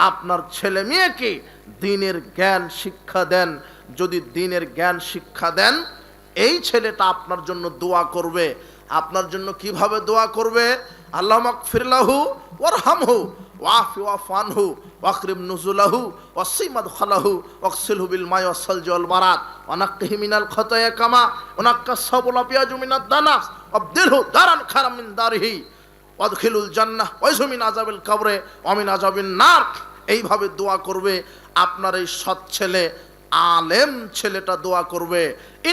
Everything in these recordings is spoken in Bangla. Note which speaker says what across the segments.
Speaker 1: আপনার ছেলে মেয়েকে দ্বীনের জ্ঞান শিক্ষা দেন। যদি দ্বীনের জ্ঞান শিক্ষা দেন, এই ছেলেটা আপনার জন্য দোয়া করবে। আপনার জন্য কিভাবে দোয়া করবে? আল্লাহুম্মা গফির লাহু ওয়ারহামহু ওয়াফি ওয়াফানহু ওয়াকরিম নুজুলাহু ওয়াসি মাদখালাহু ওয়াগসিলহু বিল মাই ওয়াসসালজি ওয়াল বারাদ ওয়ানাক্কিহি মিনাল খাতায়া কামা ওয়ানাক্কাস সাবুলা পিয়াজু মিনাদ দানাস ওয়াবদিলহু দারান খায়রাম মিন দারিহি ওয়াদখিলুল জান্নাহ ওয়াইজু মিন আযাবিল কবরে ওয়া মিন আযাবিন নার। এইভাবে দোয়া করবে। আপনার এই সৎ ছেলে, আলেম ছেলেটা দোয়া করবে,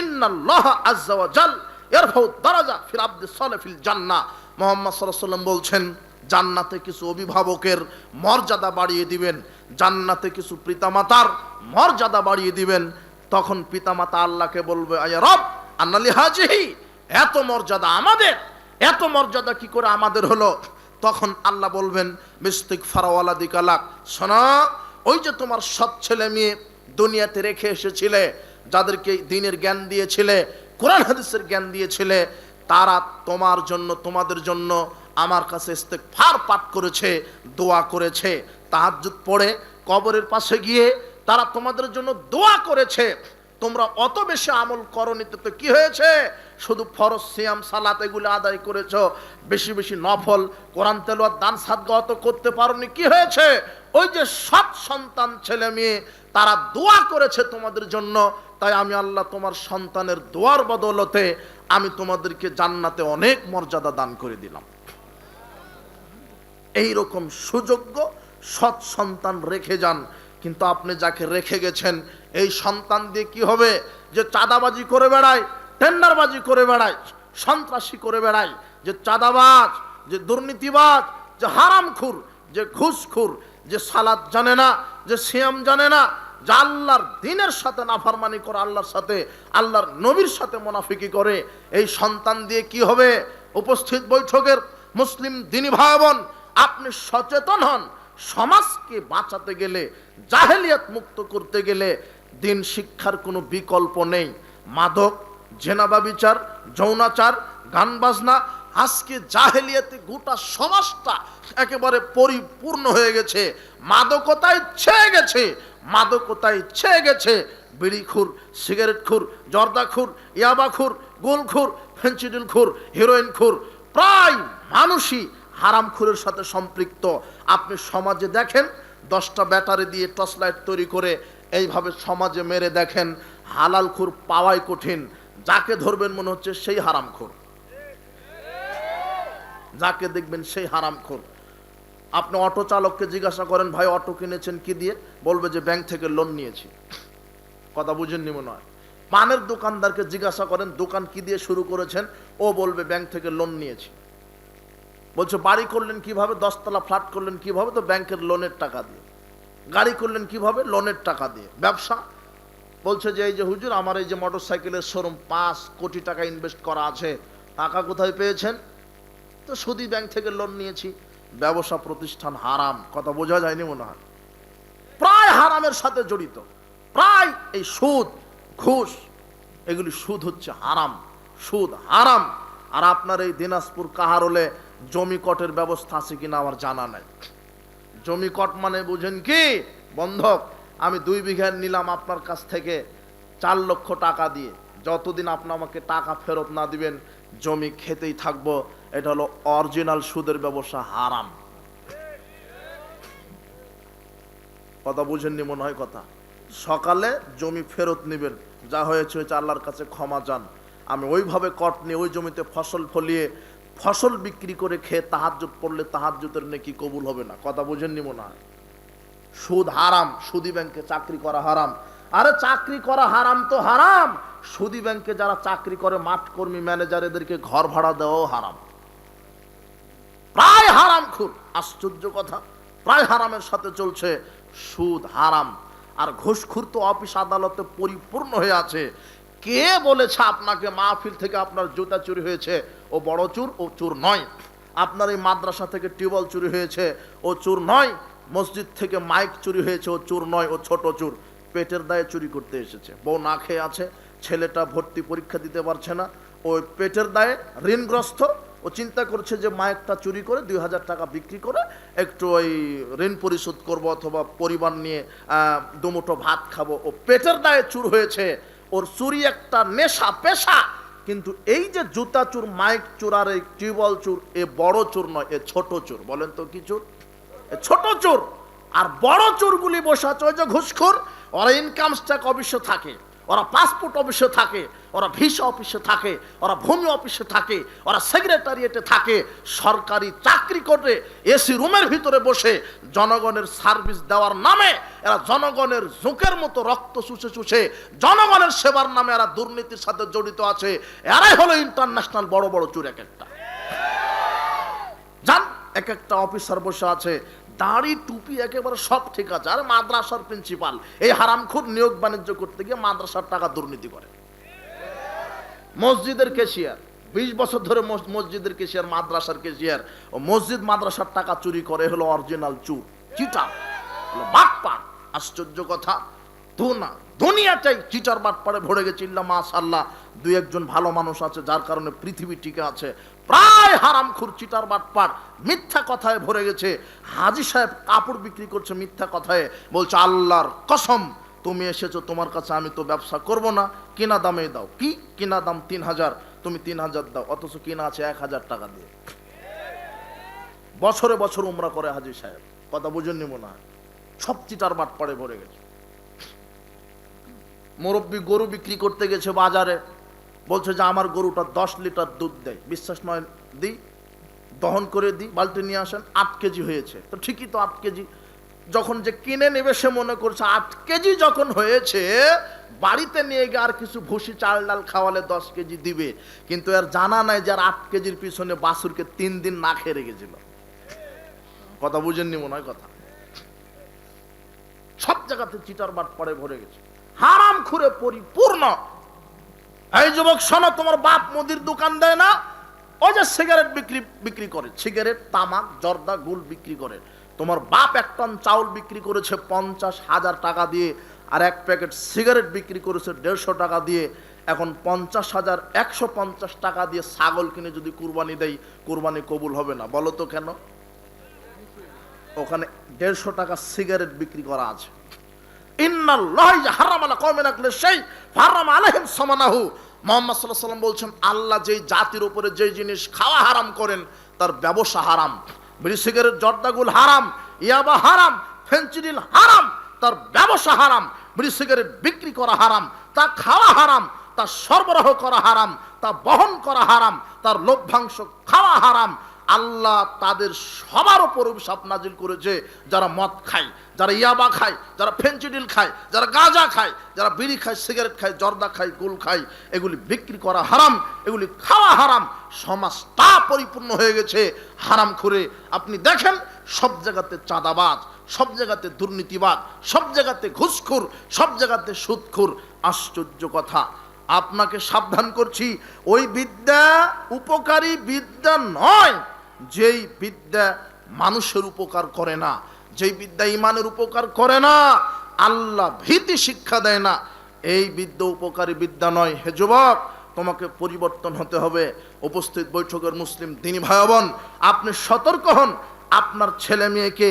Speaker 1: ইন্নাল্লাহ আযজা ওয়া জাল ইয়ারফাউ দারাজা ফিল আবদি সালিহ ফিল জান্নাহ। মুহাম্মদ সাল্লাল্লাহু আলাইহি ওয়াসাল্লাম বলছেন, জান্নাতে কিছু অভিভাবকের মর্যাদা বাড়িয়ে দিবেন, জান্নাতে কিছু পিতামাতার মর্যাদা বাড়িয়ে দিবেন। তখন পিতামাতা আল্লাহকে বলবে, আয়া রব আন্না লিহাজিহি, এত মর্যাদা আমাদের, এত মর্যাদা কি করে আমাদের হলো? তখন আল্লাহ বলবেন, বিস্তিগফার ওয়ালাদিকা লাক, শোনো, ওই যে তোমার সৎ ছেলে মেয়ে দুনিয়াতে রেখে এসেছিলে, যাদেরকে দ্বীনের জ্ঞান দিয়েছিলে, কোরআন হাদিসের জ্ঞান দিয়েছিলে, তারা তোমার জন্য, তোমাদের জন্য আমার কাছে ইস্তিগফার পাঠ করেছে, দোয়া করেছে। তাহাজ্জুদ পড়ে কবরের পাশে গিয়ে তারা তোমাদের জন্য দোয়া করেছে। তোমরা অত বেশি আমল করনি, তো কি হয়েছে? শুধু ফরজ সিয়াম সালাত এগুলো আদায় করেছো, বেশি বেশি নফল কোরআন তেলাওয়াত দান সাদকা অত করতে পারোনি, কি হয়েছে? ওই যে সৎ সন্তান ছেলে মেয়ে তারা দোয়া করেছে তোমাদের জন্য, তাই আমি আল্লাহ তোমার সন্তানের দোয়ার বদলতে আমি তোমাদেরকে জান্নাতে অনেক মর্যাদা দান করে দিলাম। এই রকম সুযোগ্য সৎ সন্তান রেখে যান। কিন্তু আপনি যাকে রেখে গেছেন, এই সন্তান দিয়ে কি হবে? যে চাঁদাবাজি করে বেড়ায়, টেন্ডারবাজি করে বেড়ায়, সন্ত্রাসী করে বেড়ায়, যে চাঁদাবাজ, যে দুর্নীতিবাজ, যে হারামখোর, যে ঘুষখোর, যে সালাত জানে না, যে সিয়াম জানে না, যে আল্লাহর দ্বীনের সাথে নাফরমানি করে, আল্লাহর সাথে, আল্লাহর নবীর সাথে মুনাফিকি করে, এই সন্তান দিয়ে কি হবে? উপস্থিত বৈঠকের মুসলিম দ্বীনী ভাই বোন, আপনি সচেতন হন। সমাজকে বাঁচাতে গেলে, জাহেলিয়াত মুক্ত করতে গেলে দ্বীন শিক্ষার কোনো বিকল্প নেই। মাদক, জেনাবাবিচার, যৌনাচার, গান বাজনা, আজকে জাহেলিয়াতে গোটা সমাজটা একেবারে পরিপূর্ণ হয়ে গেছে, মাদকতায় ছেয়ে গেছে, মাদকতায় ছেয়ে গেছে। বিড়িখুর, সিগারেটখুর, জর্দাখুর, ইয়াবাখুর, গোলখুর, ফেন্সিডিলখুর, হিরোইনখুর, প্রায় মানুষই হারামখুরের সাথে সম্পৃক্ত। আপনি সমাজে দেখেন, 10টা ব্যাটারি দিয়ে টর্চ লাইট তৈরি করে এইভাবে সমাজে মেরে দেখেন, হালালখুর পাওয়াই কঠিন। যাকে ধরবেন মনে হচ্ছে সেই হারামখোর, যাকে দেখবেন সেই হারামখোর। আপনি অটো চালককে জিজ্ঞাসা করেন, ভাই অটো কিনেছেন কি দিয়ে? বলবে যে ব্যাংক থেকে লোন নিয়েছি। কথা বুঝেননি মনে হয়। পানের দোকানদারকে জিজ্ঞাসা করেন, দোকান কি দিয়ে শুরু করেছেন? ও বলবে ব্যাংক থেকে লোন নিয়েছি। বলছে বাড়ি করলেন কিভাবে? 10 তলা ফ্ল্যাট করলেন কিভাবে? তো ব্যাংকের লোনের টাকা দিয়ে। গাড়ি করলেন কিভাবে? লোনের টাকা দিয়ে। ব্যবসা বলছে যে এই যে হুজুর, আমার এই যে মোটর সাইকেলের শোরুম, 5 কোটি টাকা ইনভেস্ট করা আছে, টাকা কোথায় পেয়েছেন? তো সুদী ব্যাংক থেকে লোন নিয়েছি। ব্যবসা প্রতিষ্ঠান হারাম। কথা বোঝা যায়নি মনে হয়? প্রায় হারামের সাথে জড়িত, প্রায় এই সুদ, ঘুষ, এগুলি সুদ হচ্ছে হারাম, সুদ হারাম। আর আপনার এই দিনাজপুর কাহারোলে জমিকটের ব্যবস্থা আছে কিনা আমার জানা নাই। জমিকট মানে বুঝেন কি? বন্ধক। আমি 2 বিঘা নিলাম আপনার কাছ থেকে 4 লক্ষ টাকা দিয়ে, যতদিন আপনি আমাকে টাকা ফেরত না দিবেন জমি খেতেই থাকবো। এটা হলো অরিজিনাল সুদের ব্যবসা, হারাম। কথা বুঝেননি মনে হয় কথা। সকালে জমি ফেরত নেবেন, যা হয়েছে হয়েছে, আল্লাহর কাছে ক্ষমা চান। আমি ওইভাবে কট নিয়ে ওই জমিতে ফসল ফলিয়ে ফসল বিক্রি করে খেয়ে তাহাজ্জুদ পড়লে তাহাজ্জুদের নেকি কবুল হবে না। কথা বুঝেননি মনে হয়? সুদ হারাম, সুদী ব্যাংকে চাকরি করা হারাম। আরে চাকরি করা হারাম তো হারাম, সুদী ব্যাংকে যারা চাকরি করে, মাঠ কর্মী, ম্যানেজার, এদেরকে ঘর ভাড়া দেওয়াও হারাম। প্রায় হারামখোর। আশ্চর্য কথা, প্রায় হারামের সাথে চলছে। সুদ হারাম। আর ঘুষখোর তো অফিস আদালতে পরিপূর্ণ হয়ে আছে। কে বলেছে আপনাকে মাহফিল থেকে আপনার জুতা চুরি হয়েছে, ও বড় চোর, ও চোর নয়? আপনার এই মাদ্রাসা থেকে টিউবওয়েল চুরি হয়েছে, ও চোর নয়? মসজিদ থেকে মাইক চুরি হয়েছে, ও চোর নয়, ও ছোট চোর। পেটের দায়ে চুরি করতে এসেছে। বউ না খেয়ে আছে, ছেলেটা ভর্তি পরীক্ষা দিতে পারছে না, ওই পেটের দায়ে ঋণগ্রস্ত, ও চিন্তা করছে যে মাইকটা চুরি করে 2000 টাকা বিক্রি করে একটু ওই ঋণ পরিশোধ করব অথবা পরিবার নিয়ে দুমুঠো ভাত খাবো। ও পেটের দায়ে চুর হয়েছে, ওর চুরি একটা নেশা পেশা। কিন্তু এই যে জুতা চুর, মাইক চুর আর এই টিউবওয়েল চুর, এ বড় চুর নয়, এ ছোট চুর। বলেন তো কি চুর? এ ছোট চুর। আর বড় চোরগুলি বসে আছে ওই যে ঘুষখোর, ওরা ইনকাম ট্যাক্স অফিসে থাকে, ওরা পাসপোর্ট অফিসে থাকে, ওরা ভিসা অফিসে থাকে, ওরা ভূমি অফিসে থাকে, ওরা সেক্রেটারিয়েটে থাকে, সরকারি চাকরি করে এসি রুমের ভিতরে বসে জনগণের সার্ভিস দেওয়ার নামে এরা জনগণের জোঁকের মতো রক্ত চুষে চুষে জনগণের সেবার নামে এরা দুর্নীতির সাথে জড়িত আছে। এরাই হলো ইন্টারন্যাশনাল বড় বড় চোর। এক একটা জান, এক একটা অফিসার বসে আছে, দাড়ি টুপি একেবারে সব ঠিক আছে, আর মাদ্রাসার প্রিন্সিপাল এই হারামখোর নিয়োগ বাণিজ্য করতে গিয়ে মাদ্রাসার টাকা দুর্নীতি করে। মসজিদের ক্যাশিয়ার 20 বছর ধরে মসজিদের ক্যাশিয়ার, মাদ্রাসার ক্যাশিয়ার, ও মসজিদ মাদ্রাসার টাকা চুরি করে, হলো অরিজিনাল চুর, চিটার, হলো বাটপার। আশ্চর্য কথা, দুনিয়াটাই চিটার বাটপারে ভরে গেছে। ইল্লা মাশাআল্লাহ, দুই একজন ভালো মানুষ আছে যার কারণে পৃথিবী টিকে আছে। প্রায় হারামখোর চিটার বাটপার, মিথ্যা কথায় ভরে গেছে। হাজী সাহেব কাপড় বিক্রি করছে মিথ্যা কথায়, বলছে আল্লাহর কসম তুমি এসেছো, তোমার কাছে আমি তো ব্যবসা করব না, কিনা দামে দাও। কি কিনা দাম? 3000, তুমি 3000 দাও, অথচ কিনা আছে 1000 টাকা দিয়ে। বছরে বছর উমরা করে হাজী সাহেব, কথা বুঝেননি মনে হয়। সব চিটার বাটপারে ভরে গেছে। মুরব্বী গরু বিক্রি করতে গেছে বাজারে, বলছে যে আমার গরুটা 10 লিটার দুধ দেয়। বিশ্বাস নয়, দিই, দহন করে দিই, বালতি নিয়ে আসেন। 8 কেজি হয়েছে, তো ঠিকই তো 8 কেজি। যখন যে কিনে নেবে সে মনে করছে 8 কেজি যখন হয়েছে, বাড়িতে নিয়ে গিয়ে আর কিছু ভুসি চাল ডাল খাওয়ালে 10 কেজি দিবে। কিন্তু এর জানা নাই যে আর 8 কেজির পিছনে বাছুরকে 3 দিন না খেয়ে রেখেছিল। কথা বুঝেননি মনে হয় কথা। সব জায়গাতে চিটার বাটপারে ভরে গেছে, হারাম খুরে পরিপূর্ণ। এই যুবক শোনো, তোমার বাপ মুদির দোকান দেয় না? ওই যে সিগারেট বিক্রি করে, সিগারেট, তামাক, জর্দা, গুল বিক্রি করে। তোমার বাপ 1 টন চাউল বিক্রি করেছে 50,000 টাকা দিয়ে, আর 1 প্যাকেট সিগারেট বিক্রি করেছে 150 টাকা দিয়ে। এখন 50,000 150 টাকা দিয়ে ছাগল কিনে যদি কুরবানি দেয়, কুরবানি কবুল হবে না। বলো তো কেন? ওখানে 150 টাকা সিগারেট বিক্রি করা আছে। আল্লাহ যেই জাতির উপরে যে জিনিস খাওয়া হারাম করেন তার ব্যবসা হারাম। বিড়ি সিগারেট জর্দাগুল হারাম, ইয়াবা হারাম, ফেন্সিডিল হারাম, তার ব্যবসা হারাম। বিড়ি সিগারেট বিক্রি করা হারাম, তা খাওয়া হারাম, তা সরবরাহ করা হারাম, তা বহন করা হারাম, তার লভ্যাংশ খাওয়া হারাম। আল্লাহ তাদের সবার উপর অভিশাপ নাজিল করেছে, যারা মদ খায়, যারা ইয়াবা খায়, যারা ফেন্সিডিল খায়, যারা গাঁজা খায়, যারা বিড়ি খায়, সিগারেট খায়, জর্দা খায়, গুল খায়, এগুলি বিক্রি করা হারাম, এগুলি খাওয়া হারাম। সমাজটা পরিপূর্ণ হয়ে গেছে হারাম করে। আপনি দেখেন সব জায়গাতে চাঁদাবাজ, সব জায়গাতে দুর্নীতিবাজ, সব জায়গাতে ঘুষখোর, সব জায়গাতে সুদখোর। আশ্চর্য কথা, আপনাকে সাবধান করছি, ওই বিদ্যা উপকারী বিদ্যা নয় যেই বিদ্যা মানুষের উপকার করে না, যেই বিদ্যা ইমানের উপকার করে না, আল্লাহ ভীতি শিক্ষা দেয় না, এই বিদ্যা উপকারী বিদ্যা নয়। হে যুবক, তোমাকে পরিবর্তন হতে হবে। উপস্থিত বৈঠকের মুসলিম দিনী ভাই বোন, আপনি সতর্ক হন। আপনার ছেলে মেয়েকে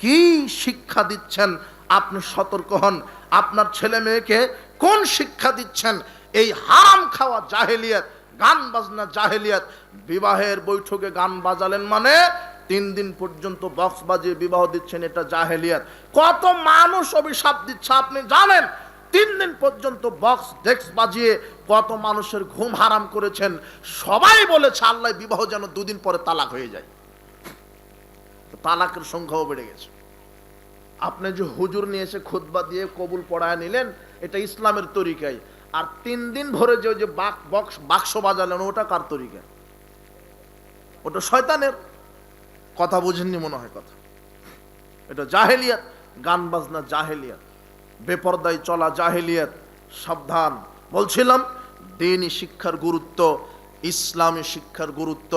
Speaker 1: কি শিক্ষা দিচ্ছেন আপনি সতর্ক হন। আপনার ছেলে মেয়েকে কোন শিক্ষা দিচ্ছেন? এই হারাম খাওয়া জাহেলিয়াত, গান বাজনা জাহেলিয়াত। বিবাহের বৈঠকে গান বাজালেন মানে 3 দিন পর্যন্ত বক্স বাজিয়ে বিবাহ দিচ্ছেন, এটা জাহেলিয়াত। কত মানুষ অভিশাপ দিচ্ছে আপনি জানেন? 3 দিন পর্যন্ত বক্স ডেক্স বাজিয়ে কত মানুষের ঘুম হারাম করেছেন। সবাই বলেছে আল্লাহ বিবাহ যেন 2 দিন পরে তালাক হয়ে যায়। তালাকের সংখ্যাও বেড়ে গেছে। আপনি যে হুজুর নিয়ে এসে খুতবা দিয়ে কবুল পড়ায় নিলেন, এটা ইসলামের তরিকায়। আর 3 দিন ভরে যে বাক্স বাজালেন, ওটা কার তরিকা? ওটা শয়তানের। কথা বুঝেননি মনে হয় কথা। এটা জাহেলিয়াত, গান বাজনা জাহেলিয়াত, বেপরদায় চলা জাহেলিয়াত। সাবধান। বলছিলাম দ্বীনি শিক্ষার গুরুত্ব, ইসলামী শিক্ষার গুরুত্ব।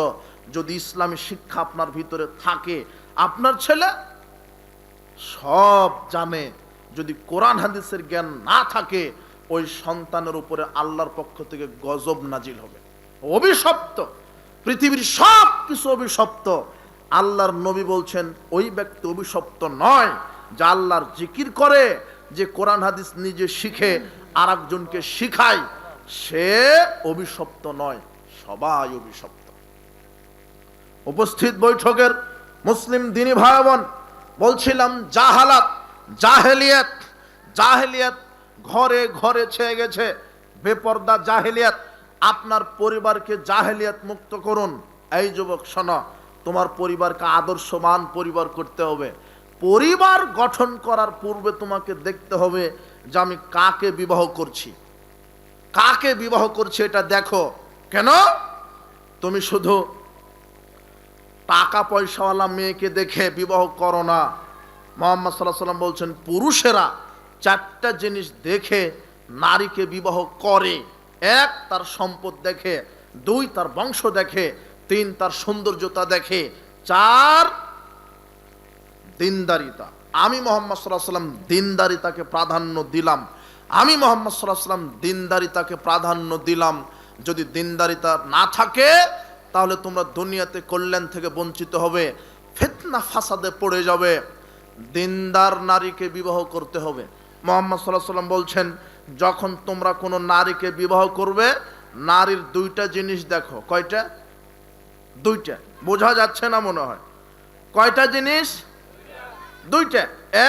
Speaker 1: যদি ইসলামী শিক্ষা আপনার ভিতরে থাকে, আপনার ছেলে সব জানে। যদি কোরআন হাদিসের জ্ঞান না থাকে, ওই সন্তানের উপরে আল্লাহর পক্ষ থেকে গজব নাজিল হবে, অভিশপ্ত। পৃথিবীর সব কিছু অভিশপ্ত। আল্লাহর নবী বলছেন ওই ব্যক্তি অভিশপ্ত নয় যে আল্লাহর জিকির করে, যে কোরআন হাদিস নিজে শিখে আর একজনকে শিখায়, সে অভিশপ্ত নয়, সবাই অভিশপ্ত। উপস্থিত বৈঠকের মুসলিম দিনী ভাই বোন, বলছিলাম জাহালাত, জাহেলিয়াত, জাহেলিয়াত ঘরে ঘরে ছেয়ে গেছে, বেপর্দা জাহেলিয়াত। আপনার পরিবারকে জাহেলিয়াত মুক্ত করুন। এই যুবক শোনো, তোমার পরিবারকে আদর্শবান পরিবার করতে হবে। পরিবার গঠন করার পূর্বে তোমাকে দেখতে হবে যে আমি কাকে বিবাহ করছি, কাকে বিবাহ করছি এটা দেখো। কেন? তুমি শুধু টাকা পয়সাওয়ালা মেয়েকে দেখে বিবাহ করো না। মুহাম্মদ সাল্লাল্লাহু আলাইহি ওয়াসাল্লাম বলছেন পুরুষেরা চারটা জিনিস দেখে নারীকে বিবাহ করে। এক, তার সম্পদ দেখে, দুই, তার বংশ দেখে, তিন, তার সৌন্দর্যতা দেখে, চার, দিনদারিতা। আমি মুহাম্মদ সাল্লাল্লাহু আলাইহি ওয়াসাল্লাম দিনদারিতাকে প্রাধান্য দিলাম। আমি মুহাম্মদ সাল্লাল্লাহু আলাইহি ওয়াসাল্লাম দিনদারিতাকে প্রাধান্য দিলাম। যদি দিনদারিতা না থাকে তাহলে তোমরা দুনিয়াতে কল্যাণ থেকে বঞ্চিত হবে, ফিতনা ফাসাদে পড়ে যাবে। দিনদার নারীকে বিবাহ করতে হবে। মুহাম্মদ সাল্লাল্লাহু আলাইহি ওয়াসাল্লাম বলছেন যখন তোমরা কোনো নারীকে বিবাহ করবে, নারীর দুইটা জিনিস দেখো। কয়টা? দুইটা। বোঝা যাচ্ছে না মনে হয়? কয়টা জিনিস? দুইটা।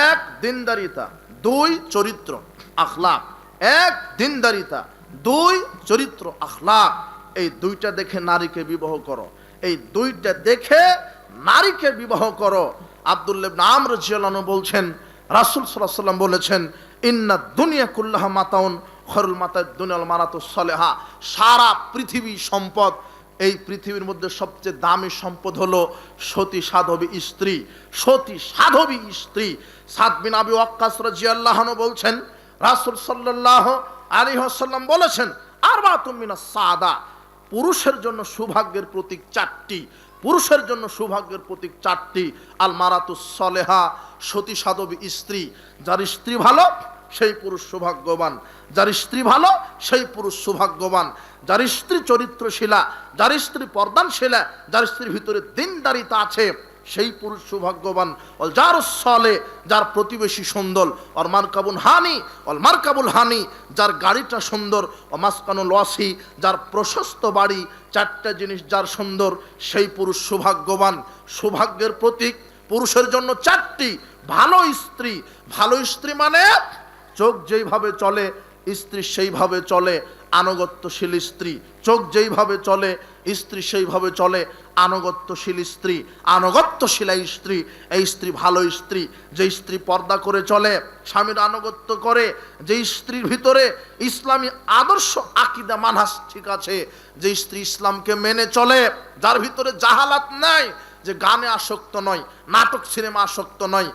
Speaker 1: এক, দিনদারিতা, দুই, চরিত্র আখলাক। এক, দিনদারিতা, দুই, চরিত্র আখলাক। এই দুইটা দেখে নারীকে বিবাহ করো, এই দুইটা দেখে নারীকে বিবাহ করো। আব্দুল্লাহ ইবনে আমর রাদিয়াল্লাহু আনহু বলছেন রাসূল সাল্লাল্লাহু আলাইহি ওয়াসাল্লাম বলেছেন ইন্না দুনিয়া কুল্লাহা মাতাউন খয়রুল মাতাদ দুনিয়াল মারাতুস সালেহা। সারা পৃথিবী সম্পদ, এই পৃথিবীর মধ্যে সবচেয়ে দামি সম্পদ হলো সতী সাধবী স্ত্রী, সতী সাধবী স্ত্রী। সাদ বিন আবি ওয়াক্কাস রাদিয়াল্লাহু আনহু বলছেন রাসূল সাল্লাল্লাহু আলাইহি ওয়াসাল্লাম বলেছেন আরবাতুম মিনাস সাআদা। পুরুষের জন্য সৌভাগ্যের প্রতীক চারটি, পুরুষের জন্য সৌভাগ্যের প্রতীক চারটি। আল মারাতুস সালেহা, সতী সাধবী স্ত্রী। যার স্ত্রী ভালো সেই পুরুষ সৌভাগ্যবান, যার স্ত্রী ভালো সেই পুরুষ সৌভাগ্যবান। যার স্ত্রী চরিত্রশীলা, যার স্ত্রী পর্দানশীলা, যার স্ত্রীর ভিতরে দিনদারিতা আছে, সেই পুরুষ সৌভাগ্যবান। অল জারুস সালে, যার প্রতিবেশী সুন্দর। অল মারকাবুল হানি, অল মারকাবুল হানি, যার গাড়িটা সুন্দর। ও মাসকানুল ওয়াসি, যার প্রশস্ত বাড়ি। চারটা জিনিস যার সুন্দর, সেই পুরুষ সৌভাগ্যবান। সৌভাগ্যের প্রতীক পুরুষের জন্য চারটি। ভালো স্ত্রী, ভালো স্ত্রী মানে চোখ যেইভাবে চলে স্ত্রী সেইভাবে চলে, আনুগত্যশীল স্ত্রী। চোখ যেইভাবে চলে স্ত্রী সেইভাবে চলে, আনুগত্যশীল স্ত্রী, আনুগত্যশীলা স্ত্রী। এই স্ত্রী ভালো স্ত্রী। যে স্ত্রী পর্দা করে চলে, স্বামীর আনুগত্য করে, যে স্ত্রীর ভিতরে ইসলামী আদর্শ আকিদা মানহাজ ঠিক আছে, যে স্ত্রী ইসলামকে মেনে চলে, যার ভিতরে জাহালাত নাই, যে গানে আসক্ত নয়, নাটক সিনেমা আসক্ত নয়,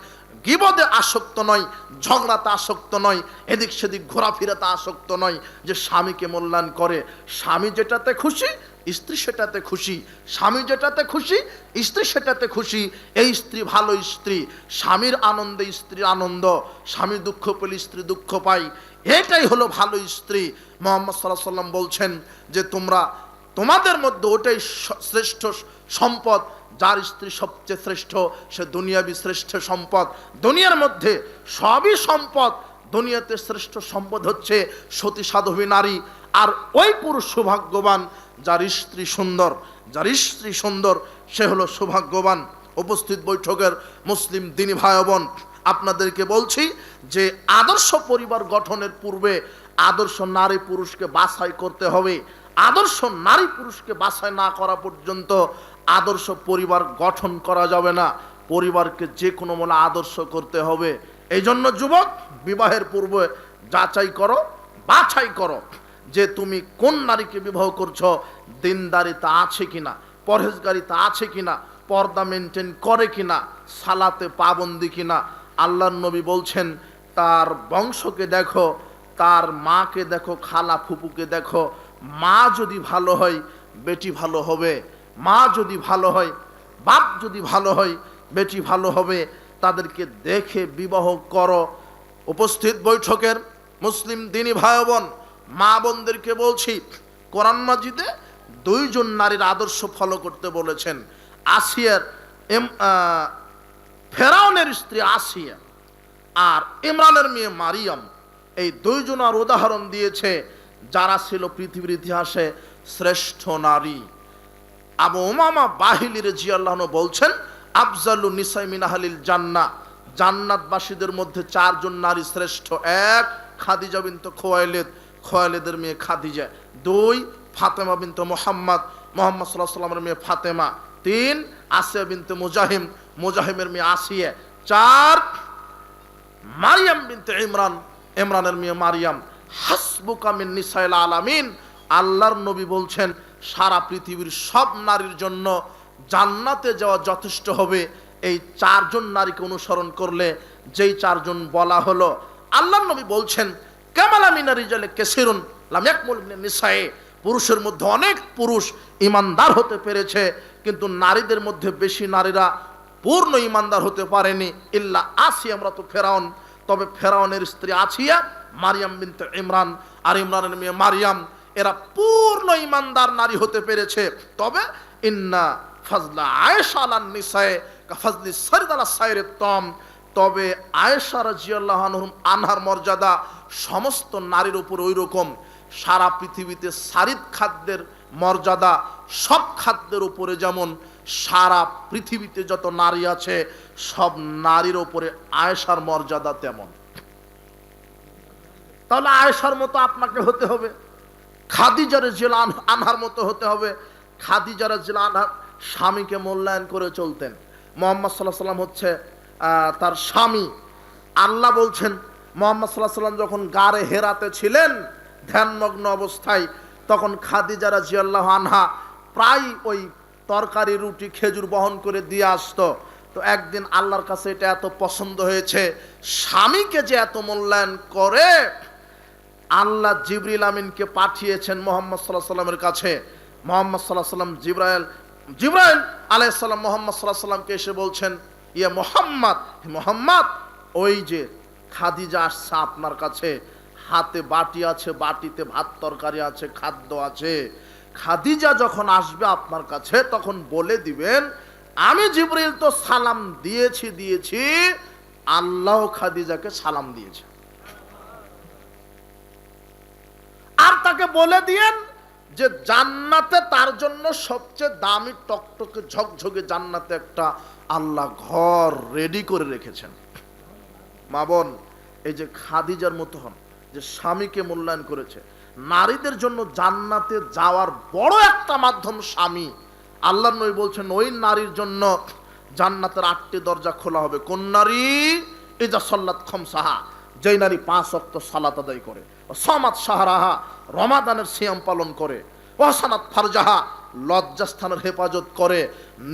Speaker 1: গীবদে আসক্ত নয়, ঝগড়াতে আসক্ত নয়, এদিক সেদিক ঘোরাফেরাতে আসক্ত নয়, যে স্বামীকে মূল্যায়ন করে। স্বামী যেটাতে খুশি স্ত্রী সেটাতে খুশি, স্বামী যেটাতে খুশি স্ত্রী সেটাতে খুশি। এই স্ত্রী ভালো স্ত্রী। স্বামীর আনন্দে স্ত্রীর আনন্দ, স্বামী দুঃখ পেলে স্ত্রী দুঃখ পায়। এটাই হলো ভালো স্ত্রী। মুহাম্মদ সাল্লাল্লাহু আলাইহি ওয়াসাল্লাম বলছেন যে তোমাদের মধ্যে ওটাই শ্রেষ্ঠ সম্পদ। যার স্ত্রী সবচেয়ে শ্রেষ্ঠ, সে দুনিয়াবি শ্রেষ্ঠ সম্পদ। দুনিয়ার মধ্যে সবই সম্পদ, দুনিয়াতে শ্রেষ্ঠ সম্পদ হচ্ছে সতী সাধবী নারী। আর ওই পুরুষ সৌভাগ্যবান যার স্ত্রী সুন্দর, যার স্ত্রী সুন্দর সে হলো সৌভাগ্যবান। উপস্থিত বৈঠকের মুসলিম দিনী ভাই বোন, আপনাদেরকে বলছি যে আদর্শ পরিবার গঠনের পূর্বে আদর্শ নারী পুরুষকে বাছাই করতে হবে। আদর্শ নারী পুরুষকে বাছাই না করা পর্যন্ত আদর্শ পরিবার গঠন করা যাবে না। পরিবারকে যে কোনো মূল্যে আদর্শ করতে হবে। এই জন্য যুবক, বিবাহের পূর্বে যাচাই করো, বাছাই করো যে তুমি কোন নারীকে বিবাহ করছো, দিনদারিতা আছে কিনা, পরহেজগারিতা আছে কিনা, পর্দা মেনটেন করে কিনা, সালাতে পাবন্দি কিনা। আল্লাহর নবী বলছেন তার বংশকে দেখো, তার মাকে দেখো, খালা ফুপুকে দেখো। মা যদি ভালো হয় বেটি ভালো হবে, মা যদি ভালো হয়, বাপ যদি ভালো হয়, বেটি ভালো হবে। তাদেরকে দেখে বিবাহ করো। উপস্থিত বৈঠকের মুসলিম দিনী ভাই বোন, মা বোনদেরকে বলছি, কোরআন মাজিদে দুইজন নারীর আদর্শ ফলো করতে বলেছেন। আসিয়ার ফেরাউনের স্ত্রী আসিয়া আর ইমরানের মেয়ে মারিয়াম, এই দুইজনের উদাহরণ দিয়েছে যারা ছিল পৃথিবীর ইতিহাসে শ্রেষ্ঠ নারী। আবু উমামা বাহিলী রাদিয়াল্লাহু আনহু বলছেন, আফজালু নিসাই মিন আহলিল জান্নাহ, জান্নাতবাসীদের মধ্যে চারজন নারী শ্রেষ্ঠ। এক, খাদিজা বিনতে খুয়াইলিদ, খুয়াইলিদের মেয়ে খাদিজা। দুই, ফাতেমা বিনতে মুহাম্মদ, মুহাম্মদ সাল্লাল্লাহু আলাইহি ওয়াসাল্লামের মেয়ে ফাতেমা। তিন, আসিয়া বিনতে মুজাহিম, মুজাহিমের মেয়ে আসিয়া। চার, মারিয়াম বিনতে ইমরান, ইমরানের মেয়ে মারিয়াম। হাসবুকা মিন নিসাইল আলামিন, আল্লাহর নবী বলছেন সারা পৃথিবীর সব নারীর জন্য জান্নাতে যাওয়া যথেষ্ট হবে এই চারজন নারীকে অনুসরণ করলে। যেই চারজন বলা হলো, আল্লাহর নবী বলছেন কামালা মিনার রিজালে কাসিরুন লাম ইয়াকমুল মিনান নিসায়ে, পুরুষের মধ্যে অনেক পুরুষ ইমানদার হতে পেরেছে, কিন্তু নারীদের মধ্যে বেশি নারীরা পূর্ণ ইমানদার হতে পারেনি। ইল্লা আসিয়া ইমরাতু ফেরাউন, তবে ফেরাউনের স্ত্রী আসিয়া, মারিয়াম বিনতে ইমরান আর ইমরানের মেয়ে মারিয়াম, এরা পূর্ণ ইমানদার নারী হতে পেরেছে। তবে ইন্না ফাজলা আয়েশা আলান নিসায়ে কাফাজলি সারিদ আলা সাইরিত তাম, তবে আয়েশা রাদিয়াল্লাহু আনহার মর্যাদা সমস্ত নারীর উপর ওই রকম। সারা পৃথিবীতে সারিদ খাদ্যের মর্যাদা সব খাদ্যের উপরে যেমন, সারা পৃথিবীতে যত নারী আছে সব নারীর উপরে আয়েশার মর্যাদা তেমন। তাহলে আয়েশার মতো আপনাকে হতে হবে, খাদিজা রাদিয়াল্লাহু আনহার মতো হতে হবে। খাদিজা রাদিয়াল্লাহু আনহা স্বামীকে মূল্যায়ন করে চলতেন। মুহাম্মদ সাল্লাল্লাহু আলাইহি ওয়াসাল্লাম হচ্ছে তার স্বামী। আল্লাহ বলছেন মুহাম্মদ সাল্লাল্লাহু আলাইহি ওয়াসাল্লাম যখন গারে হেরাতে ছিলেন ধ্যানমগ্ন অবস্থায়, তখন খাদিজা রাদিয়াল্লাহু আনহা প্রায় ওই তরকারি রুটি খেজুর বহন করে দিয়ে আসতো। তো একদিন আল্লাহর কাছে এটা এত পছন্দ হয়েছে, স্বামীকে যে এত মূল্যায়ন করে, আল্লাহ জিবরিল আমিনকে পাঠিয়েছেন মুহাম্মদ সাল্লাল্লাহু আলাইহি ওয়াসাল্লামের কাছে। মুহাম্মদ সাল্লাল্লাহু আলাইহি ওয়াসাল্লাম জিবরাইল আলাইহিস সালাম মুহাম্মদ সাল্লাল্লাহু আলাইহি ওয়াসাল্লামকে এসে বলছেন, ইয়া মুহাম্মদ, মুহাম্মদ, ওই যে খাদিজা আসছে আপনার কাছে, হাতে বাটি আছে, বাটিতে ভাত তরকারি আছে, খাদ্য আছে। খাদিজা যখন আসবে আপনার কাছে তখন বলে দিবেন, আমি জিবরিল তো সালাম দিয়েছি, আল্লাহ খাদিজাকে সালাম দিয়েছে। আর তাকে বলে দিয়েন যে জান্নাতে তার জন্য সবচেয়ে দামি টকটকে ঝকঝকে জান্নাতে একটা আল্লাহ ঘর রেডি করে রেখেছেন। মা বোন, এই যে খাদিজার মতো হন, যে স্বামীকে মূল্যায়ন করেছে। নারীদের জন্য জান্নাতে যাওয়ার বড় একটা মাধ্যম স্বামী। আল্লাহর নবী বলছেন ওই নারীর জন্য জান্নাতের 8টি দরজা খোলা হবে। কোন নারী? ইজা সাল্লাত খামসাহা, যেই নারী 5 ওয়াক্ত সালাত আদায় করে, সামাত শাহরাহা, রমাদানের সিয়াম পালন করে, ওয়াসানাত ফারজাহা, লজ্জাস্থানের হেফাজত করে,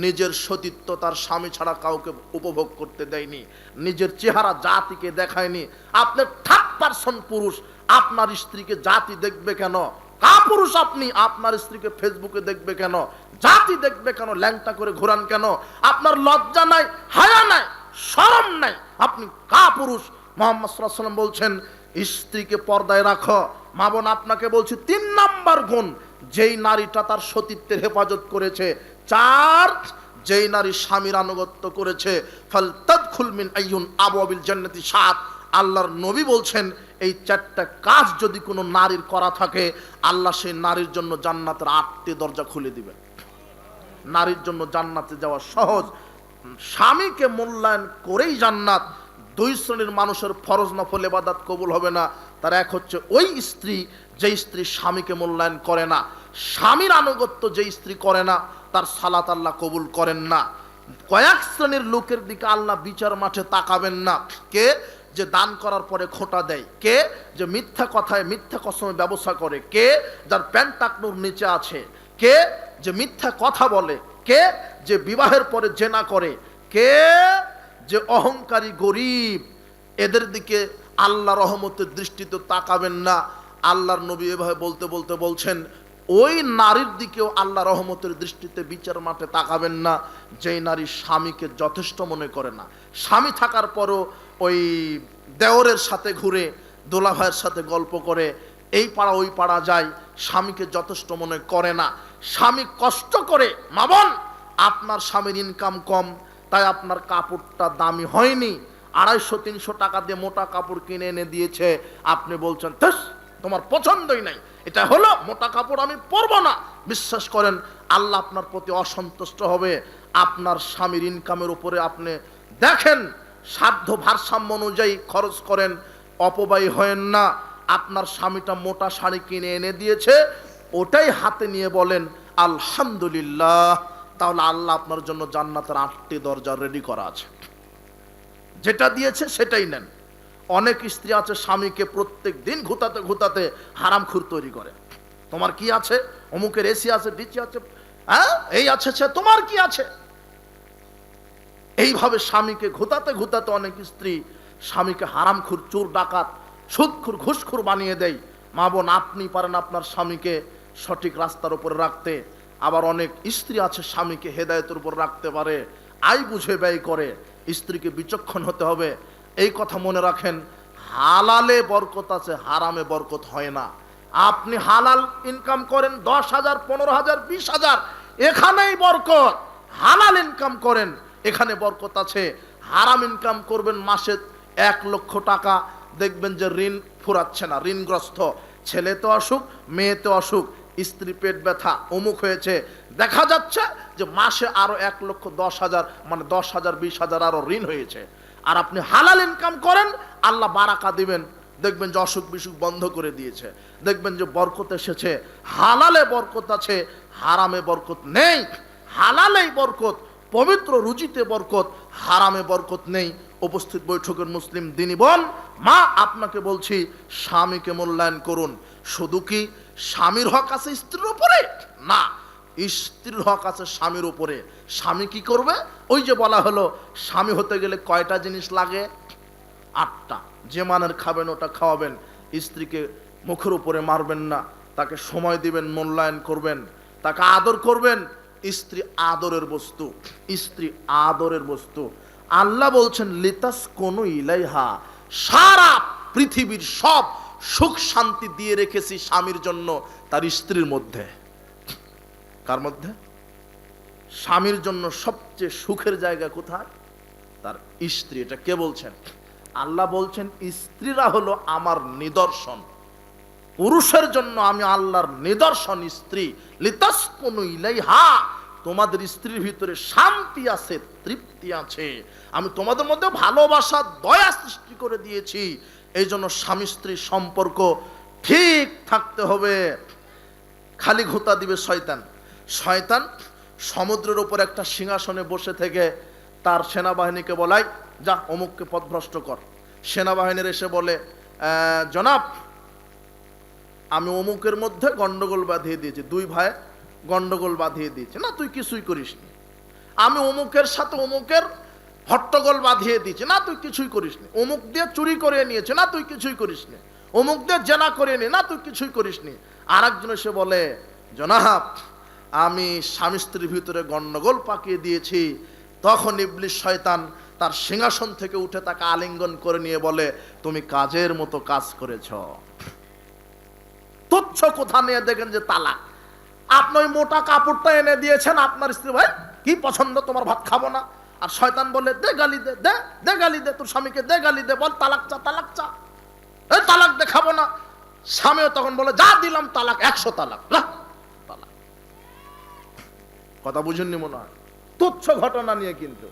Speaker 1: নিজের সতীত্ব তার স্বামী ছাড়া কাউকে উপভোগ করতে দেয়নি, নিজের চেহারা জাতিকে দেখায়নি। আপনি 30% পুরুষ, আপনার স্ত্রীকে জাতি দেখবে কেন? কাপুরুষ আপনি, আপনার স্ত্রীকে ফেসবুকে দেখবে কেন? জাতি দেখবে কেন? ল্যাংটা করে ঘোরান কেন? আপনার লজ্জা নাই, হায়া নাই, শরম নাই, আপনি কাপুরুষ। মুহাম্মদ সাল্লাল্লাহু আলাইহি ওয়াসাল্লাম বলছেন স্ত্রীকে পর্দায় রাখো। মা বোন, আপনাকে বলছি 3 নাম্বার গুণ, যেই নারীটা তার সতীত্বের হেফাজত করেছে। 4, যেই নারী স্বামীর আনুগত্য করেছে। ফাল তাদখুল মিন আইয়ুন আবওয়াবিল জান্নাতি 7, আল্লাহর নবী বলছেন এই 4টা কাজ যদি কোনো নারীর করা থাকে, আল্লাহ সেই নারীর জন্য জান্নাতের 8টি দরজা খুলে দিবেন। নারীর জন্য জান্নাতে যাওয়া সহজ। স্বামীকে মূল্যায়ন করেই জান্নাত। 2 শ্রেণীর মানুষের ফরজ নফল ইবাদত কবুল হবে না। তার এক হচ্ছে ওই স্ত্রী যেই স্ত্রী স্বামীকে মূল্যায়ন করে না। স্বামীর আনুগত্য যেই স্ত্রী করে না, তার সালাত আল্লাহ কবুল করেন না। কয়েক শ্রেণীর লোকের দিকে আল্লাহ বিচার মাঠে তাকাবেন না। কে? যে দান করার পরে খোঁটা দেয়। কে? যে মিথ্যা কথায় মিথ্যা কসমে ব্যবসা করে। কে? যার প্যান্ট টাকনুর নিচে আছে। কে? যে মিথ্যা কথা বলে। কে? যে বিবাহের পরে জেনা করে। কে? যে অহংকারী গরিব। এদের দিকে আল্লাহ রহমতের দৃষ্টিতে তাকাবেন না। আল্লাহর নবী এভাবে বলতে বলতে বলছেন ওই নারীর দিকেও আল্লাহ রহমতের দৃষ্টিতে বিচার মাঠে তাকাবেন না যেই নারী স্বামীকে যথেষ্ট মনে করে না। স্বামী থাকার পরও ওই দেওরের সাথে ঘুরে, দোলা ভাইয়ের সাথে গল্প করে, এই পাড়া ওই পাড়া যায়, স্বামীকে যথেষ্ট মনে করে না। স্বামী কষ্ট করে, মা বোন আপনার স্বামীর ইনকাম কম, তাই আপনার কাপড়টা দামি হয়নি, 250-300 টাকা দিয়ে মোটা কাপড় কিনে এনে দিয়েছে, আপনি বলছেন ধ্যাস তোমার পছন্দই নাই, এটা হলো মোটা কাপড়, আমি পরবো না। বিশ্বাস করেন আল্লাহ আপনার প্রতি অসন্তুষ্ট হবে। আপনার স্বামীর ইনকামের উপরে আপনি দেখেন, সাধ্য ভারসাম্য অনুযায়ী খরচ করেন, অপব্যয় হয়েন না। আপনার স্বামীটা মোটা শাড়ি কিনে এনে দিয়েছে, ওটাই হাতে নিয়ে বলেন আলহামদুলিল্লাহ, তাহলে আল্লাহ আপনার জন্য জান্নাতের 8টি দরজা রেডি করা আছে, যেটা দিয়েছে সেটাই নেন। অনেক স্ত্রী আছে স্বামীকে প্রত্যেক দিন ঘুতাতে ঘুতাতে হারামখুর তৈরি করে। তোমার কি আছে, অমুকের এসি আছে, ডিচি আছে, হ্যাঁ এই আছে, তোমার কি আছে? এইভাবে স্বামীকে ঘুতাতে ঘুতাতে অনেক স্ত্রী স্বামীকে হারামখুর, চোর ডাকাত, সুদখুর, ঘুষখুর বানিয়ে দেয়। মা বোন আপনি পারেন আপনার স্বামীকে সঠিক রাস্তার উপরে রাখতে, আবার অনেক স্ত্রী আছে স্বামীকে হেদায়েতের উপর রাখতে পারে, আয় বুঝে ব্যয় করে। স্ত্রীকে বিচক্ষণ হতে হবে। এই কথা মনে রাখেন, হালালে বরকত আছে, হারামে বরকত হয় না। আপনি হালাল ইনকাম করেন 10,000, 15,000, 20,000, এখানেই বরকত। হালাল ইনকাম করেন, এখানে বরকত আছে। হারাম ইনকাম করবেন মাসে 1 লক্ষ টাকা, দেখবেন যে ঋণ ফুরাচ্ছে না, ঋণগ্রস্ত, ছেলে তো অসুখ, মেয়ে তো অসুখ, স্ত্রী পেট ব্যথা, অমুক হয়েছে, দেখা যাচ্ছে যে মাসে আরো 1,10,000, মানে 10,000, 20,000 আরো ঋণ হয়েছে। আর আপনি হালাল ইনকাম করেন, আল্লাহ বারাকা দিবেন, দেখবেন যে অসুখ বিসুখ বন্ধ করে দিয়েছে, দেখবেন যে বরকত এসেছে। হালালে বরকত আছে, হারামে বরকত নেই। হালালেই বরকত, পবিত্র রুজিতে বরকত, হারামে বরকত নেই। উপস্থিত বৈঠকের মুসলিম দিনী বোন, মা আপনাকে বলছি, স্বামীকে মূল্যায়ন করুন। শুধু কি স্বামীর হক আছে স্ত্রীর উপরে? না, স্ত্রীর হক আছে স্বামীর উপরে। স্বামী কি করবে? ওই যে বলা হলো, স্বামী হতে গেলে কয়টা জিনিস লাগে? 8টা। যে মানের খাবেন ওটা খাওয়াবেন, স্ত্রীকে মুখের উপরে মারবেন না, তাকে সময় দিবেন, মূল্যায়ন করবেন, তাকে আদর করবেন। স্ত্রী আদরের বস্তু, স্ত্রী আদরের বস্তু। আল্লাহ বলছেন লিতাস কোন ইলাইহা, সারা পৃথিবীর সব সুখ শান্তি দিয়ে রেখেছি স্বামীর জন্য তার স্ত্রীর মধ্যে। কার মধ্যে? স্বামীর জন্য সবচেয়ে সুখের জায়গা কোথায়? তার স্ত্রী। এটা কে বলছেন? আল্লাহ বলছেন স্ত্রীরা হলো আমার নিদর্শন, পুরুষের জন্য আমি আল্লাহর নিদর্শন স্ত্রী। লিতাসকুনু ইলাইহা, তোমাদের স্ত্রীর ভিতরে শান্তি আছে, তৃপ্তি আছে, আমি তোমাদের মধ্যে ভালোবাসা, দয়া সৃষ্টি করে দিয়েছি। এই জন্য স্বামী স্ত্রীর সম্পর্ক ঠিক থাকতে হবে। খালি ঘুতা দিবে শয়তান। শয়তান সমুদ্রের উপর একটা সিংহাসনে বসে থেকে তার সেনাবাহিনীকে বলায়, যা অমুককে পথভ্রষ্ট কর। সেনাবাহিনীর এসে বলে, জনাব আমি অমুকের মধ্যে গন্ডগোল বাঁধিয়ে দিয়েছি, 2 ভাই গন্ডগোল বাঁধিয়ে দিয়েছি, না তুই কিছুই করিসনি। আমি অমুকের সাথে অমুকের হট্টগোল বাঁধিয়ে দিয়েছি, না তুই কিছুই করিসনি। অমুক দিয়ে চুরি করে নিয়েছে, না তুই কিছুই করিসনি। অমুক দিয়ে জেনা করে নিয়ে, না তুই কিছুই করিসনি। আর একজন এসে বলে, জনাব আমি স্বামী স্ত্রীর ভিতরে গন্ডগোল পাকিয়ে দিয়েছি। তখন ইবলিস শয়তান তার সিংহাসন থেকে উঠে তাকে আলিঙ্গন করে নিয়ে বলে, তুমি কাজের মতো কাজ করেছ। তুচ্ছ কথা নিয়ে দেখেন যে তালাক। আপনি ওই মোটা কাপড়টা এনে দিয়েছেন, আপনার স্ত্রী ভাই কি পছন্দ, তোমার ভাত খাবো না। আর শয়তান বলে, দে গালি দে, দে গালি দে, তোর স্বামীকে দে গালি দে, বল তালাক চা, তালাক চা, এই তালাক দে, খাবো না। স্বামীও তখন বলে, যা দিলাম তালাক, 100 তালাক। তালাক। কথা বুঝেননি মনে হয়? তুচ্ছ ঘটনা নিয়ে, কিন্তু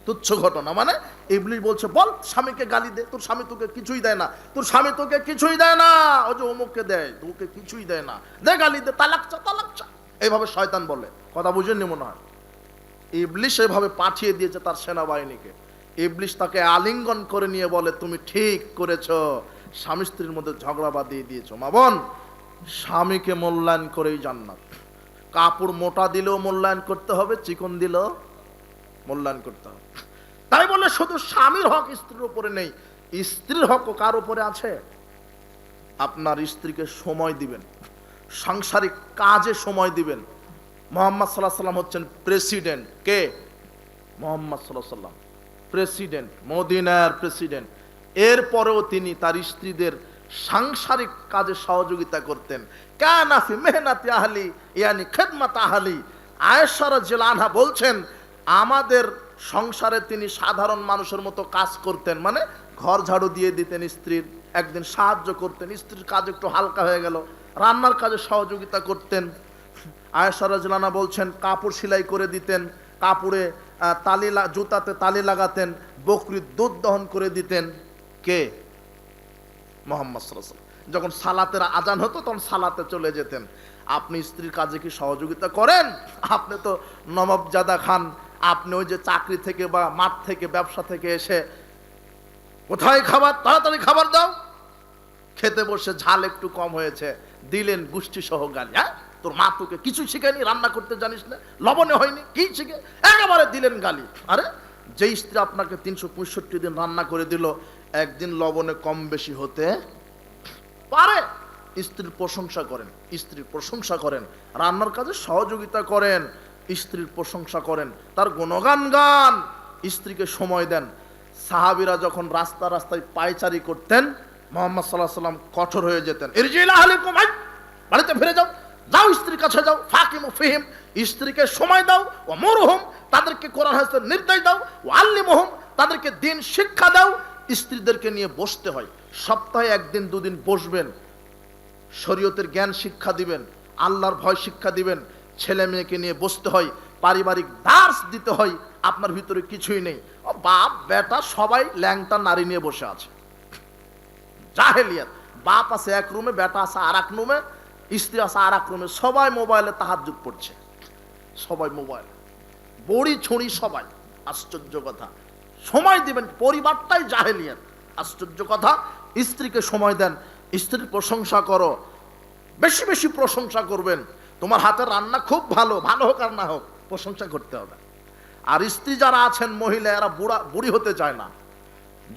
Speaker 1: তুচ্ছ ঘটনা মানে ইবলিস বলছে, বল স্বামীকে গালি দে, তোর স্বামী তোকে কিছুই দেয় না, তোর স্বামী তোকে কিছুই দেয় না, ও যে অমুককে দেয়, তোকে কিছুই দেয় না, দে গালি দে, তালাক চা, তালাক চা। এইভাবে শয়তান বলে। কথা বুঝেননি মনে হয়? ইবলিস এভাবে পাঠিয়ে দিয়েছে তার সেনাবাহিনীকে। ইবলিস তাকে আলিঙ্গন করে নিয়ে বলে, তুমি ঠিক করেছ, স্বামী স্ত্রীর মধ্যে ঝগড়া বাঁধিয়ে দিয়েছ। মা বোন, স্বামীকে মূল্যায়ন করেই জান্নাত। কাপড় মোটা দিলেও মূল্যায়ন করতে হবে, চিকন দিলেও মূল্যায়ন করতে হবে। তাই বলে শুধু স্বামীর হক স্ত্রীর উপরে নেই, স্ত্রীর হক কার উপরে আছে? আপনার স্ত্রীকে সময় দিবেন, সাংসারিক কাজে সময় দিবেন। মুহাম্মদ সাল্লাল্লাহু আলাইহি ওয়াসাল্লাম হচ্ছেন প্রেসিডেন্ট। কে? মুহাম্মদ সাল্লাল্লাহু আলাইহি ওয়াসাল্লাম প্রেসিডেন্ট, মদিনার প্রেসিডেন্ট। এরপরেও তিনি তার স্ত্রীদের সাংসারিক কাজে সহযোগিতা করতেন। কানা ফি মেহনাতি আহলি ইয়ানি খিদমাত আহলি। আয়েশা রাদিয়াল্লাহু আনহা বলছেন, আমাদের সংসারে তিনি সাধারণ মানুষের মতো কাজ করতেন, মানে ঘর ঝাড়ু দিয়ে দিতেন স্ত্রীর, একদিন সাহায্য করতেন, স্ত্রীর কাজ একটু হালকা হয়ে গেল, রান্নার কাজে সহযোগিতা করতেন। আয়েশা রাদিয়াল্লাহু আনহা বলছেন, কাপড় সেলাই করে দিতেন, কাপড়ে জুতাতে তালি লাগাতেন, বকরির দুধ দহন করে দিতেন। কে? মুহাম্মদ সাল্লাল্লাহু আলাইহি ওয়াসাল্লাম। যখন সালাতের আজান হতো তখন সালাতে চলে যেতেন। আপনি স্ত্রীর কাজে কি সহযোগিতা করেন? আপনি তো নবাবজাদা খান, আপনি ওই যে চাকরি থেকে বা মাঠ থেকে ব্যবসা থেকে এসে কোথায় খাবার, তাড়াতাড়ি খাবার দাও, খেতে বসে ঝাল একটু কম হয়েছে, দিলেন গুষ্টি সহ গালি। হ্যাঁ, তোর মা তোকে কিছু শিখায়নি, রান্না করতে জানিস না, লবণে হয়নি, কি শিখে একেবারে দিলেন গালি। আরে যেই স্ত্রী আপনাকে 365 দিন রান্না করে দিল, একদিন লবণে কম বেশি হতে পারে। স্ত্রীর প্রশংসা করেন, স্ত্রীর প্রশংসা করেন, রান্নার কাজে সহযোগিতা করেন, স্ত্রীর প্রশংসা করেন, তার গুণগান গান, স্ত্রীকে সময় দেন। সাহাবীরা যখন রাস্তা রাস্তায় পায়চারি করতেন, মুহাম্মদ সাল্লাল্লাহু আলাইহি ওয়াসাল্লাম কঠোর হয়ে যেতেন। ইরজি ইলা আহলিকুম, বাড়িতে ফিরে যাও, যাও স্ত্রীর কাছে যাও, ফাকিমু ফিহিম, স্ত্রীকে সময় দাও, ওয়া মুরহুম, তাদেরকে কোরআন হাদিসের নির্দেশ দাও, ওয়া আল্লিমুহুম, তাদেরকে দিন শিক্ষা দাও। স্ত্রীদেরকে নিয়ে বসতে হয়, সপ্তাহে একদিন দুদিন বসবেন, শরীয়তের জ্ঞান শিক্ষা দিবেন, আল্লাহর ভয় শিক্ষা দিবেন। ছেলে মেয়েকে নিয়ে বসতে হয়, পারিবারিক দার্স দিতে হয়। আপনার ভিতরে কিছুই নেই, ও বাপ বেটা সবাই ল্যাংটা নারী নিয়ে বসে আছে, জাহেলিয়াত। বাপ আছে এক রুমে, বেটা আছে আর এক রুমে, স্ত্রী আছে আর এক রুমে, সবাই মোবাইলে তাহাজ্জুদ পড়ছে, সবাই মোবাইল, বড়ি ছুঁড়ি সবাই। আশ্চর্য কথা, সময় দিবেন, পরিবারটাই জাহেলিয়াত। আশ্চর্য কথা, স্ত্রীকে সময় দেন, স্ত্রীর প্রশংসা করো, বেশি বেশি প্রশংসা করবেন। তোমার হাতের রান্না খুব ভালো, ভালো হোক আর না হোক, প্রশংসা করতে হবে। আর স্ত্রী যারা আছেন মহিলা, এরা বুড়ি হতে চায় না।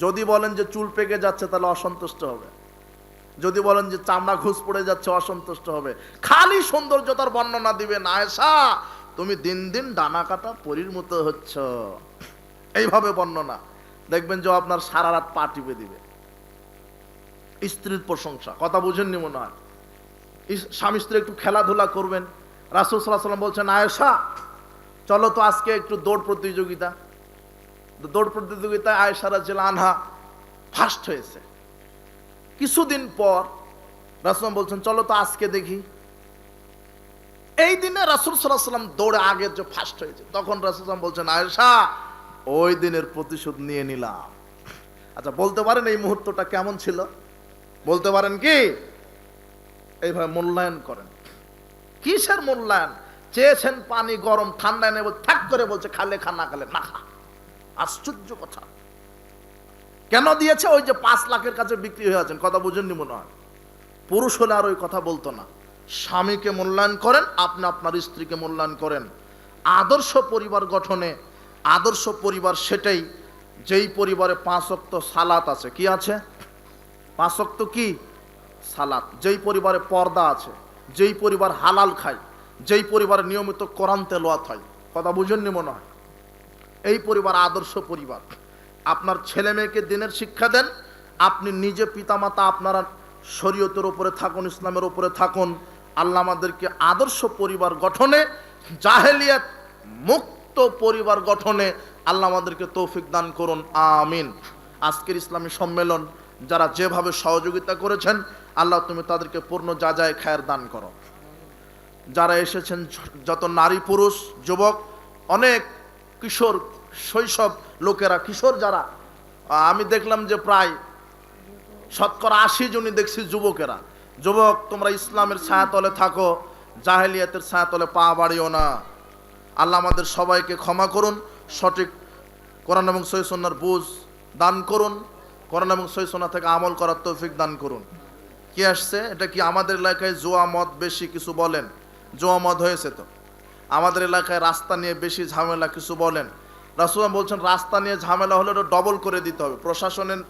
Speaker 1: যদি বলেন যে চুল পেকে যাচ্ছে, তাহলে অসন্তুষ্ট হবে। যদি বলেন যে চামড়া ঘুষ পড়ে যাচ্ছে, অসন্তুষ্ট হবে। খালি সৌন্দর্যতার বর্ণনা দিবেন, আয়েশা তুমি দিন দিন ডানা কাটা পরীর মতো হচ্ছ, এইভাবে বর্ণনা। দেখবেন যে আপনার সারা রাত পা টিপে দিবে। স্ত্রীর প্রশংসা, কথা বুঝেননি মনে হয়। স্বামী স্ত্রী একটু খেলাধুলা করবেন। রাসূল সাল্লাল্লাহু আলাইহি ওয়াসাল্লাম বলছেন, আয়েশা চলো তো আজকে একটু দৌড় প্রতিযোগিতা। দৌড় প্রতিযোগিতায় আয়েশা রাদিয়াল্লাহু আনহা ফার্স্ট হয়েছে। কিছুদিন পর রাসূল বলছেন, চলো তো আজকে দেখি। এই দিনে রাসূল সাল্লাল্লাহু আলাইহি ওয়াসাল্লাম দৌড়ে আগে যে ফার্স্ট হয়েছে, তখন রাসূল বলছেন, আয়েশা ওই দিনের প্রতিশোধ নিয়ে নিলাম। আচ্ছা বলতে পারেন এই মুহূর্তটা কেমন ছিল? বলতে পারেন কি? এইভাবে মূল্যায়ন করেন। কিসের মূল্যায়ন? চেয়েছেন পানি গরম, ঠান্ডা নেব, ঠাক করে বলছে খালে খা, না খালে না খা। আশ্চর্য কথা। কেন দিয়েছে? ওই যে 5 লাখের কাছে বিক্রি হয়ে আছেন, কথা বুঝেননি মনে হয়। পুরুষ হলে আর ওই কথা বলতো না। স্বামীকে মূল্যায়ন করেন, আপনি আপনার স্ত্রীকে মূল্যায়ন করেন। আদর্শ পরিবার গঠনে, আদর্শ পরিবার সেটাই যেই পরিবারে 5 ওয়াক্ত সালাত আছে। কি আছে? 5 ওয়াক্ত কি? সালাত। যেই পরিবারে পর্দা আছে, যেই পরিবার হালাল খায়, যেই পরিবারে নিয়মিত কোরআন তেলাওয়াত হয়, কথা বুঝেননি মনে হয়। এই পরিবার আদর্শ পরিবার। আপনার ছেলে মেয়েকে দিনের শিক্ষা দেন, আপনি নিজে পিতামাতা আপনারা শরীয়তের উপরে থাকুন, ইসলামের উপরে থাকুন। আল্লাহ আমাদেরকে আদর্শ পরিবার গঠনে, জাহেলিয়াত মুক্ত পরিবার গঠনে আল্লাহ আমাদেরকে তৌফিক দান করুন, আমিন। আজকের ইসলামী সম্মেলন যারা যেভাবে সহযোগিতা করেছেন, আল্লাহ তুমি তাদেরকে পূর্ণ যাজায় খায়ের দান করো। যারা এসেছেন, যত নারী পুরুষ যুবক, অনেক কিশোর শৈশব লোকেরা, কিশোর যারা, আমি দেখলাম যে প্রায় শতকরা 80 জনই দেখছি যুবকেরা। যুবক তোমরা ইসলামের ছায়াতলে থাকো, জাহেলিয়াতের ছায়াতলে পা বাড়িও না। আল্লাহ আমাদের সবাইকে ক্ষমা করুন, সঠিক কোরআন এবং সহিহ সুন্নাহর বুঝ দান করুন, কোরআন এবং সহিহ সুন্নাহ থেকে আমল করার তৌফিক দান করুন। কি আসছে? এটা কি আমাদের এলাকায় জুয়া মদ বেশি কিছু বলেন? জুয়া মদ হয়েছে তো। আমাদের এলাকায় রাস্তা নিয়ে বেশি ঝামেলা কিছু বলেন। রাসূল বলছেন রাস্তা নিয়ে ঝামেলা হলে ওটা ডবল করে দিতে হবে, প্রশাসনের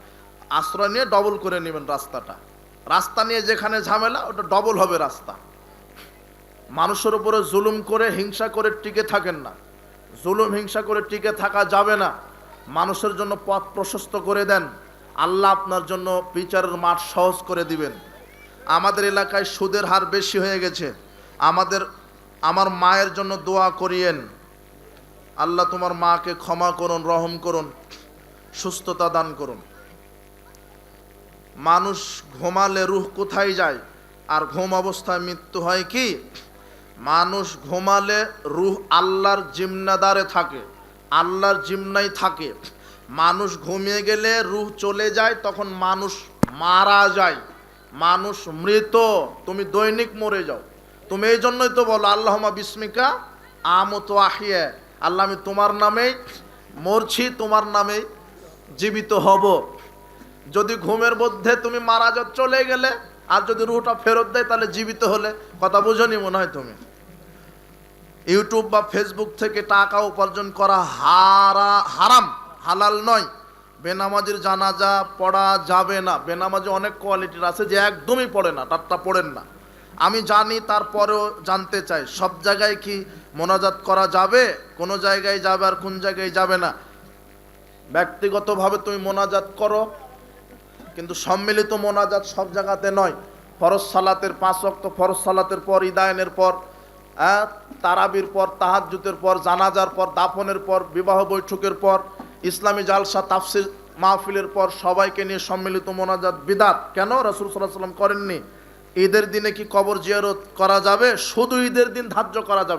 Speaker 1: আশ্রয় নিয়ে ডবল করে নেবেন রাস্তাটা। রাস্তা নিয়ে যেখানে ঝামেলা, ওটা ডবল হবে রাস্তা। মানুষের উপরে জুলুম করে, হিংসা করে টিকে থাকেন না। জুলুম হিংসা করে টিকে থাকা যাবে না। মানুষের জন্য পথ প্রশস্ত করে দেন। আল্লাহ আপনার জন্য বিচারের মাঠ সহজ করে দিবেন। আমাদের এলাকায় সুদের হার বেশি হয়ে গেছে। আমার মায়ের জন্য দোয়া করিয়েন, আল্লাহ তোমার মাকে ক্ষমা করুন, রহম করুন, সুস্থতা দান করুন। মানুষ ঘুমালে রূহ কোথায় যায়? আর ঘুম অবস্থায় মৃত্যু হয় কি? মানুষ ঘুমালে রূহ আল্লাহর জিম্মাদারে থাকে, আল্লাহর জিম্মায় থাকে। মানুষ ঘুমিয়ে গেলে রূহ চলে যায়, তখন মানুষ মারা যায়, মানুষ মৃত। তুমি দৈনিক মরে যাও। তুমি এই জন্যই তো বলো আল্লাহুম্মা বিসমিকা আমুতু আহিয়া, আল্লাহ আমি তোমার নামেই মরছি, তোমার নামেই জীবিত হব। যদি ঘুমের মধ্যে তুমি মারা যাও, চলে গেলে, আর যদি রুহটা ফেরত দেয় তাহলে জীবিত হলে। কথা বুঝনি মনে হয় তুমি। ইউটিউব বা ফেসবুক থেকে টাকা উপার্জন করা হারাম, হালাল নয়। বেনামাজির জানাজা পড়া যাবে না। বেনামাজি অনেক কোয়ালিটির আছে যে একদমই পড়ে না, তারটা পড়েন না। আমি জানি, তারপরেও জানতে চাই সব জায়গায় কি মোনাজাত করা যাবে? কোনো জায়গায় যাবে আর কোন জায়গায় যাবে না। ব্যক্তিগতভাবে তুমি মোনাজাত করো, কিন্তু সম্মিলিত মোনাজাত সব জায়গাতে নয়। ফরজ সালাতের 5 ওয়াক্ত ফরজ সালাতের পর, ইদায়নের পর, তারাবির পর, তাহাজ্জুদের পর, জানাজার পর, দাফনের পর, বিবাহ বৈঠকের পর, ইসলামী জালসা তাফসির মাহফিলের পর সবাইকে নিয়ে সম্মিলিত মোনাজাত বিদআত। কেন? রাসূল সাল্লাল্লাহু আলাইহি ওয়াসাল্লাম করেননি। ঈদের দিনে কি কবর জিয়ারত করা যাবে? শুধু ঈদের দিন ধার্য করা যাবে।